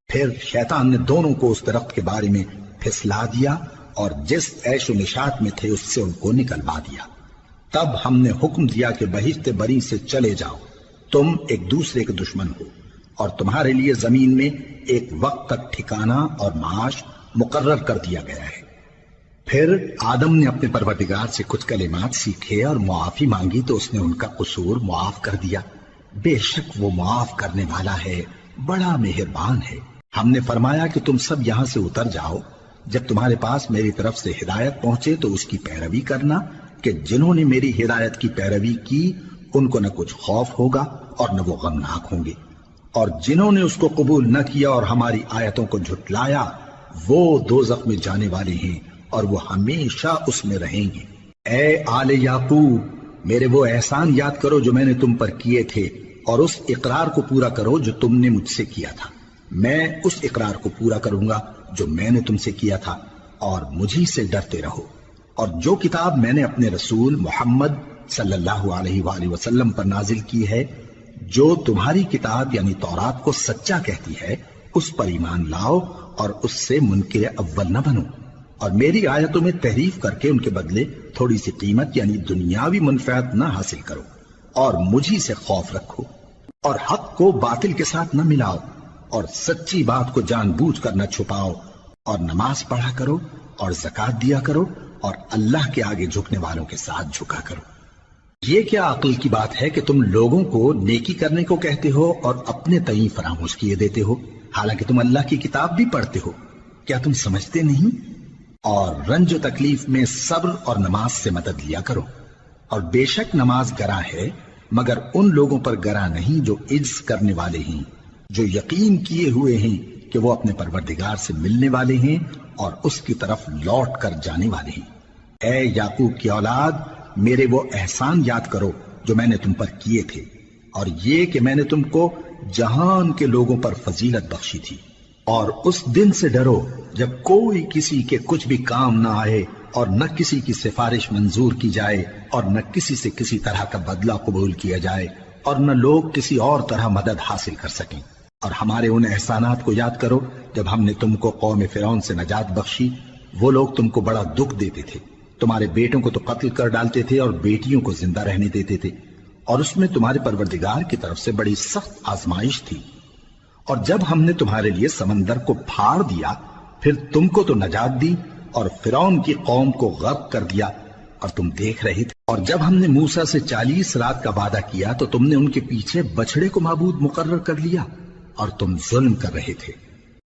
پھر شیطان نے دونوں کو اس درخت کے بارے میں پھسلا دیا اور جس عیش و نشاط میں تھے اس سے ان کو نکلوا دیا۔ تب ہم نے حکم دیا کہ بہشت بری سے چلے جاؤ، تم ایک دوسرے کے دشمن ہو، اور تمہارے لیے زمین میں ایک وقت تک ٹھکانہ اور معاش مقرر کر دیا گیا ہے۔ پھر آدم نے اپنے پروردگار سے کچھ کلمات سیکھے اور معافی مانگی تو اس نے ان کا قصور معاف کر دیا۔ بے شک وہ معاف کرنے والا ہے، بڑا مہربان ہے۔ ہم نے فرمایا کہ تم سب یہاں سے اتر جاؤ، جب تمہارے پاس میری طرف سے ہدایت پہنچے تو اس کی پیروی کرنا، کہ جنہوں نے میری ہدایت کی پیروی کی ان کو نہ کچھ خوف ہوگا اور نہ وہ غمناک ہوں گے، اور جنہوں نے اس کو قبول نہ کیا اور ہماری آیتوں کو جھٹلایا وہ دوزخ میں جانے والے ہیں اور وہ ہمیشہ اس میں رہیں گے۔ اے آل یعقوب، میرے وہ احسان یاد کرو جو میں نے تم پر کیے تھے، اور اس اقرار کو پورا کرو جو تم نے مجھ سے کیا تھا۔ میں اس اقرار کو پورا کروں گا جو میں نے تم سے کیا تھا، اور مجھی سے ڈرتے رہو۔ اور جو کتاب میں نے اپنے رسول محمد صلی اللہ علیہ وآلہ وسلم پر نازل کی ہے، جو تمہاری کتاب یعنی تورات کو سچا کہتی ہے، اس پر ایمان لاؤ اور اس سے منکر اول نہ بنو، اور میری آیتوں میں تحریف کر کے ان کے بدلے تھوڑی سی قیمت یعنی دنیاوی منفعت نہ حاصل کرو، اور مجھی سے خوف رکھو، اور حق کو باطل کے ساتھ نہ ملاؤ، اور سچی بات کو جان بوجھ کر نہ چھپاؤ، اور نماز پڑھا کرو اور زکوٰۃ دیا کرو، اور اللہ کے آگے جھکنے والوں کے ساتھ جھکا کرو۔ یہ کیا عقل کی بات ہے کہ تم لوگوں کو نیکی کرنے کو کہتے ہو اور اپنے تئیں فراموش کیے دیتے ہو، حالانکہ تم اللہ کی کتاب بھی پڑھتے ہو؟ کیا تم سمجھتے نہیں؟ اور رنج و تکلیف میں صبر اور نماز سے مدد لیا کرو، اور بے شک نماز گراں ہے مگر ان لوگوں پر گراں نہیں جو عجز کرنے والے ہیں، جو یقین کیے ہوئے ہیں کہ وہ اپنے پروردگار سے ملنے والے ہیں اور اس کی طرف لوٹ کر جانے والے ہیں۔ اے یعقوب کی اولاد، میرے وہ احسان یاد کرو جو میں نے تم پر کیے تھے، اور یہ کہ میں نے تم کو جہان کے لوگوں پر فضیلت بخشی تھی۔ اور اس دن سے ڈرو جب کوئی کسی کے کچھ بھی کام نہ آئے، اور نہ کسی کی سفارش منظور کی جائے، اور نہ کسی سے کسی طرح کا بدلہ قبول کیا جائے، اور نہ لوگ کسی اور طرح مدد حاصل کر سکیں۔ اور ہمارے ان احسانات کو یاد کرو جب ہم نے تم کو قوم فرعون سے نجات بخشی۔ وہ لوگ تم کو بڑا دکھ دیتے تھے، تمہارے بیٹوں کو تو قتل کر ڈالتے تھے اور بیٹیوں کو زندہ رہنے دیتے تھے، اور اس میں تمہارے پروردگار کی طرف سے بڑی سخت آزمائش تھی۔ اور جب ہم نے تمہارے لیے سمندر کو پھاڑ دیا پھر تم کو تو نجات دی اور فرعون کی قوم کو غرق کر دیا، اور تم دیکھ رہے تھے۔ اور جب ہم نے موسیٰ سے 40 رات کا وعدہ کیا تو تم نے ان کے پیچھے بچڑے کو معبود مقرر کر لیا اور تم ظلم کر رہے تھے۔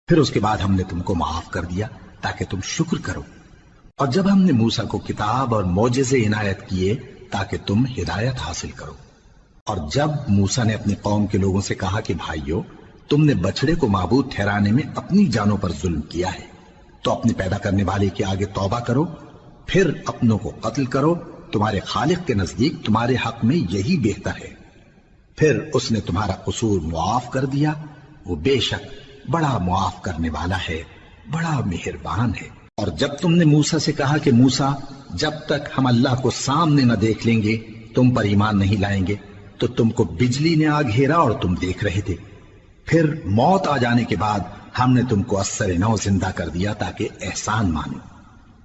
پھر اس کے بعد ہم نے تم کو معاف کر دیا تاکہ تم شکر کرو۔ اور جب ہم نے موسیٰ کو کتاب اور معجزے عنایت کیے تاکہ تم ہدایت حاصل کرو۔ اور جب موسیٰ نے اپنی قوم کے لوگوں سے کہا کہ بھائیو، تم نے بچڑے کو معبود ٹھہرانے میں اپنی جانوں پر ظلم کیا ہے، تو اپنے پیدا کرنے والے کے آگے توبہ کرو، پھر اپنوں کو قتل کرو، تمہارے خالق کے نزدیک تمہارے حق میں یہی بہتر ہے۔ پھر اس نے تمہارا قصور معاف کر دیا، وہ بے شک بڑا معاف کرنے والا ہے، بڑا مہربان ہے۔ اور جب تم نے موسیٰ سے کہا کہ موسیٰ، جب تک ہم اللہ کو سامنے نہ دیکھ لیں گے تم پر ایمان نہیں لائیں گے، تو تم کو بجلی نے آ گھیرا اور تم دیکھ رہے تھے۔ پھر موت آ جانے کے بعد ہم نے تم کو اثر نو زندہ کر دیا تاکہ احسان مانو۔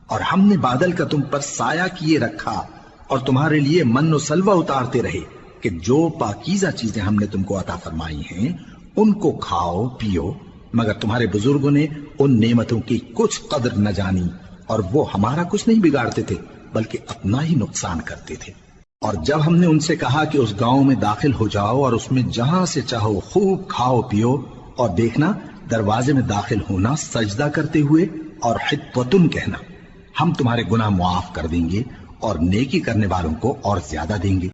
اور ہم نے بادل کا تم پر سایہ کیے رکھا اور تمہارے لیے من و سلوہ اتارتے رہے کہ جو پاکیزہ چیزیں ہم نے تم کو عطا فرمائی ہیں ان کو کھاؤ پیو، مگر تمہارے بزرگوں نے ان نعمتوں کی کچھ قدر نہ جانی، اور وہ ہمارا کچھ نہیں بگاڑتے تھے بلکہ اپنا ہی نقصان کرتے تھے۔ اور جب ہم نے ان سے کہا کہ اس گاؤں میں داخل ہو جاؤ اور اس میں جہاں سے چاہو خوب کھاؤ پیو، اور دیکھنا دروازے میں داخل ہونا سجدہ کرتے ہوئے اور حطوۃ کہنا، ہم تمہارے گناہ معاف کر دیں گے اور نیکی کرنے والوں کو اور زیادہ دیں گے۔